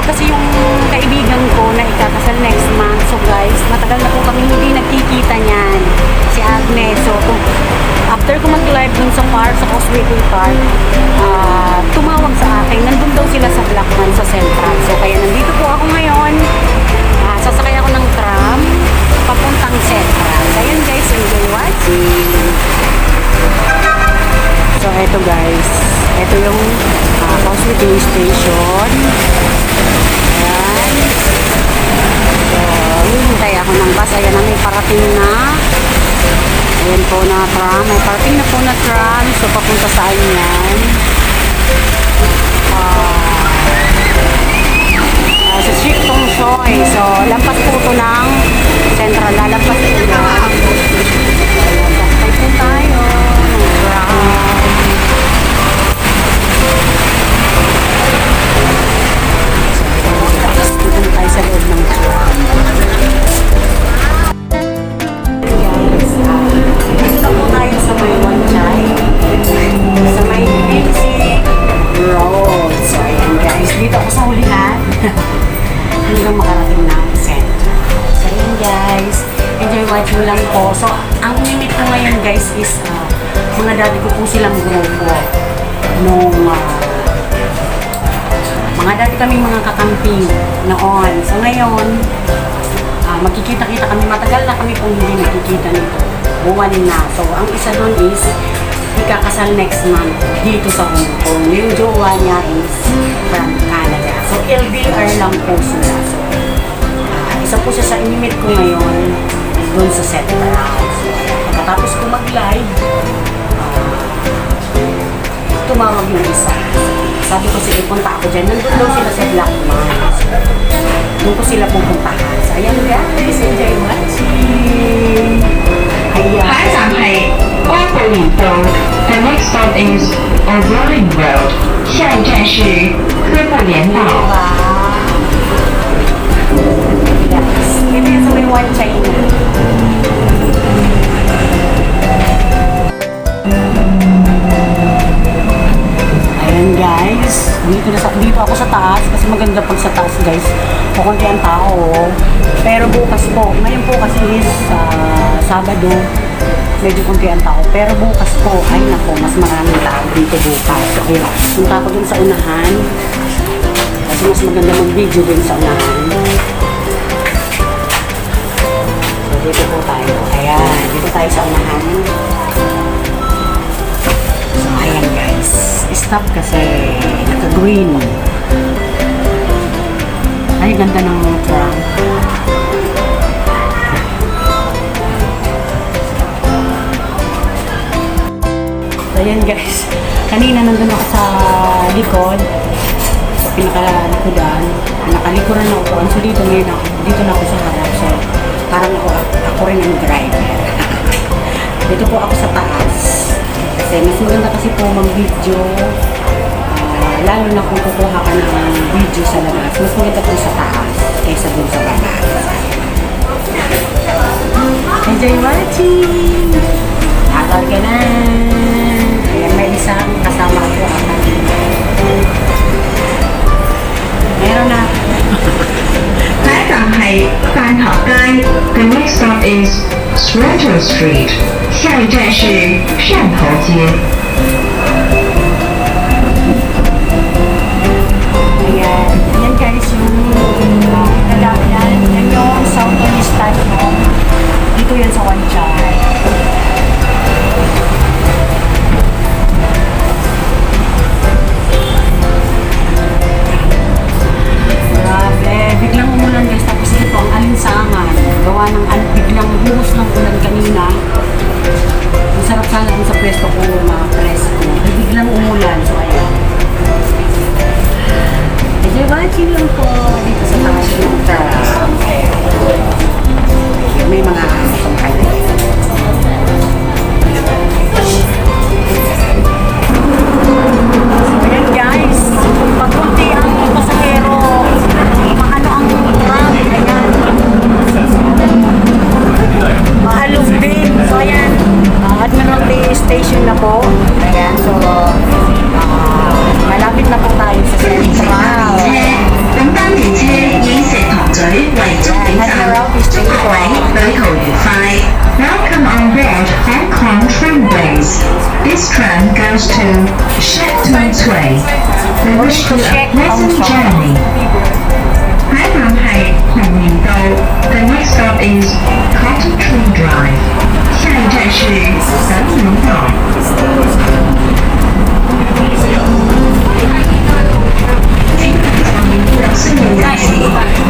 kasi yung kaibigan ko na ikakasal next month. So guys, matagal na po kami hindi nagkikita niyan. Si Agnes. So after ko mag-live dun sa park, sa Causeway Park, tumawag sa akin. Nandun daw sila sa Blackman sa Central. So kaya nandito po ako ngayon. Sasakay ako ng tram papuntang Central. Ayun guys, enjoy watching. So eto guys, eto yung Causeway Station. Ayan. So hihintay ako ng bus. Ayan na, may parating na. Ayan po na tram. May parating na po na tram. So papunta saan yan? Sa Street Tong Shoy. So lampas po ito ng Central. Lalampas po yan. Ayan, po tayo ng tram. Dito tayo sa loob ng tram. Guys, dito po tayo sa may Wanchay. Sa may Exit Road. So ayan guys, dito ako sa hulihan. Hanggang makarating na ang Central. So ayan guys, enjoy watching lang po. So ang limit ko ngayon guys is mga dati ko po silang grupo nung mga dati kaming mga kakamping noon. So ngayon, magkikita-kita kami. Matagal na kami kung hindi nakikita nito. Buwan na. So ang isa doon is ikakasal next month dito sa Hong Kong. Yung jowa niya is from Canada. So LDR lang po sila. So isa po siya sa inimit ko ngayon doon sa Central. So pagkatapos ko mag-live, tumawag yung isa. Sabi ko, sige, punta ako dyan. Nandun daw sila sa Blackman. Doon ko sila pupuntahan. So, ayan guys, enjoy watching. Ayan. 台长係安布連道 The next stop is Overland Road 下一站是科布連道 Yes. Ito yung sa may Wanchay na. Ayan guys, dito ako sa taas kasi maganda pag sa taas guys. Kukunti ang tao. Pero bukas po, ngayon po kasi is Sabado, medyo kunti ang tao. Pero bukas po, ay nako, mas maraming tao dito bukas. So ayun, punta ako dun sa unahan. Kasi mas maganda mag-video dun sa unahan. So dito po tayo. Ayan, dito tayo sa unahan. So ayan guys, stop kasi naka-green. Ay, ganda ng tram. So ayan guys, kanina nandun ako sa likod, sa pinaka-likodan, nakalikuran ako. So dito ngayon ako, dito na ako sa harap. So parang ako rin ang driver. Dito po ako sa taas. Kasi mas maganda kasi po mag-video. Lalo na kung kukuha ka ng video sa labas. Mas maganda po sa taas kaysa dun sa baba. Enjoy watching! Atal ka na! Ayan, may isang kasama ko. Meron na. 台長係飯頭街 The next stop is Stratton Street 下一站是汕頭街 Ayan. Ayan guys, yung nalapyan. Yan yung Southern style mo. Dito yan sa Wanchay. Grabe. Biglang umulan guys. Tapos ito ang alinsangan. Gawa ng biglang buhos ng ulan kanina. Masarap sana dun sa pwesto ko I wish you a pleasant journey. 海港係紅棉道 The next stop is Cotton Tree Drive. 下一站是等明道。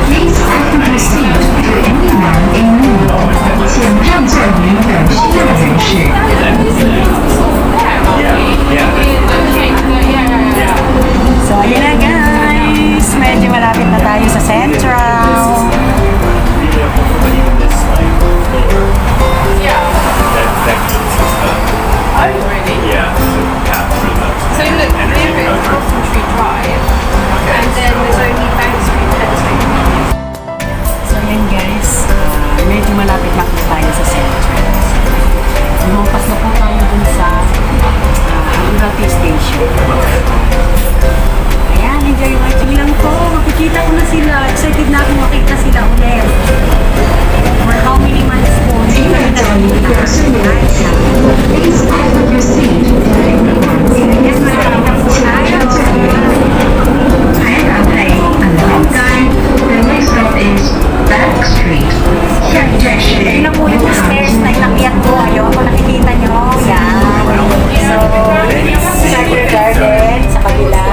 Please offer your seat to anyone in need. 请让座于有需要人士。So, ayun na guys. Medyo malapit na tayo sa Central. So look, there is Cotton Tree Drive, and then there's only Bank Street, Penn Street. So, ayun guys. Medyo malapit na po tayo sa Central. Lumampas na po tayo dun sa Admiralty Station. Ayan, enjoy watching lang po. Makikita ko na sila. Excited na ako makita sila ulit. For how many months po? Hindi kami nakikita. Please offer your seat to anyone in need. 海港係銀行街 The next stop is Bank Street. 下一站是 Ayun na po yung stairs na inakyat ko. Ayun, kung nakikita nyo. Yan. So, Circle Garden sa kabila.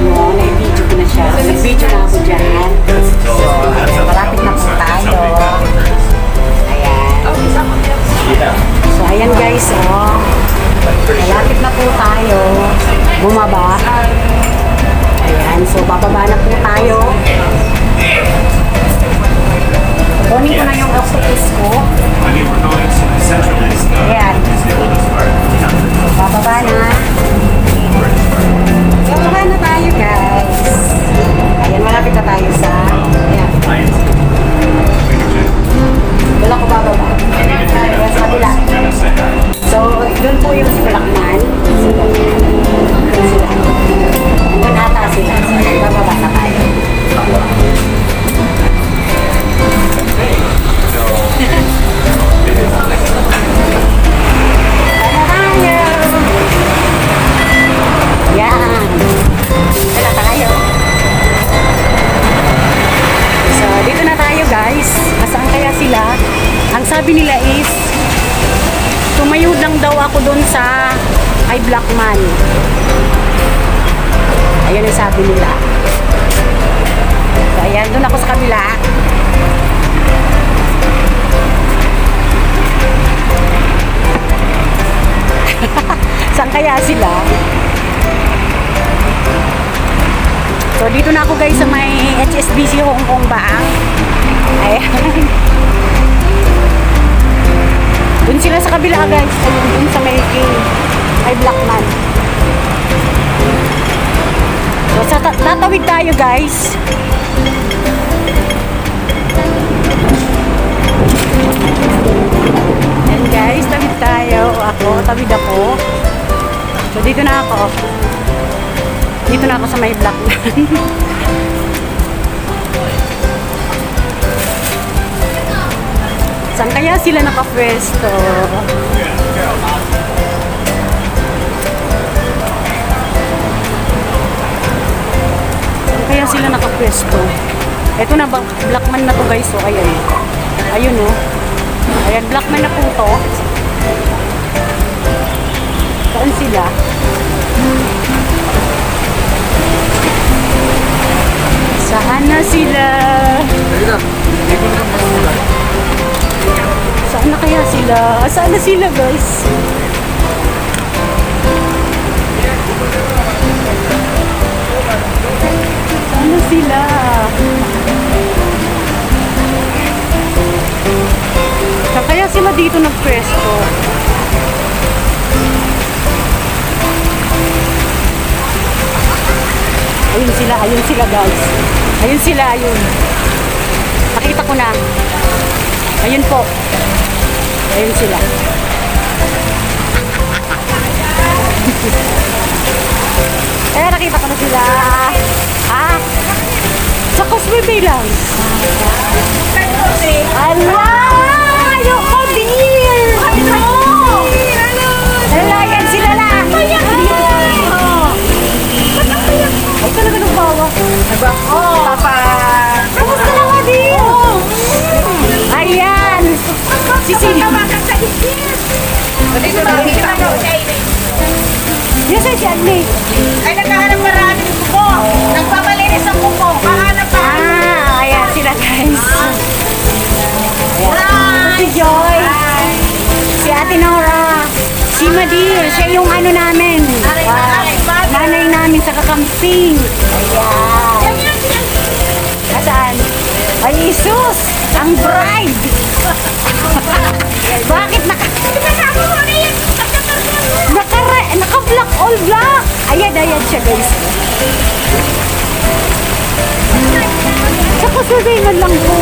Yun, na-video ko na siya. Nag-video na ako dyan. So, malapit na po tayo. Ayan. So, ayan guys, oh. Malapit na po tayo. Bumaba. Ayan, so bababa na po tayo. Kunin ko na yung octopus ko. Ayan. Bababa na. Bababa na tayo guys. Ayan, malapit na tayo sa... Ayan. Doon ako bababa. Ayan, sa kabila. So, doon po yung si Blackman. So, doon sila. Doon ata sila. So, bababa na tayo. Yan. Dito na tayo. So, dito na tayo guys. Asaan kaya sila? Ang sabi nila is tumayo lang daw ako doon sa kay Blackman. Ayun ang sabi nila. So, ayan. Doon ako sa kabila. Saan kaya sila? So, dito na ako guys sa may HSBC Hong Kong Baang. Ayan. Doon sila sa kabila guys. Ayun, doon sa may king. Ay, Blackman. So, tatawid tayo guys. Ayan guys, tawid tayo. Tawid ako. So, dito na ako. Dito na ako sa may Blackman. Saan kaya sila nakapwesto? Saan kaya sila nakapwesto? Ito na, Blackman na to guys. So, ayan. Ayun oh. Ayan, Blackman na po to. Saan sila? Saan na sila? Saan na kaya sila? Saan na sila guys? Saan na sila? Saan kaya sila dito nagpwesto? Ayun sila guys. Ayun sila, ayun. Nakita ko na. Ayun po. Ayun sila. Nakita ko na sila. Sa Causeway Bay lang. Allah! Yung dear! No! Ala, yan sila lang. Yes, si Agni. Ay, naghahanap marami ng kuko. Nagpapalinis ang kuko. Kahanap pa. Ayan sila guys. Ayan. Si Joy. Si Ate Nora. Si Madir. Siya yung ano namin. Nanay namin sa kakamping. Ayan. Nasaan? Ay, Jesus! Ang bride! Bakit naka-black all black? Ayan siya guys. Saka surveillance lang po.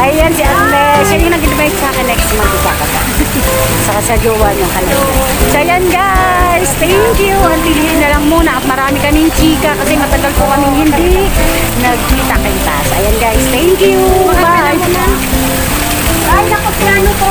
Ayan si Agnes. Siya yung nag-invite sa akin next month. Saka sa jowa niya kanina. So ayan guys. Thank you. Antilihin na lang muna. At marami kaming chika kasi matagal po kaming hindi nagkita-kita. So ayan guys. Thank you. Bye. Ay, nakaplano po.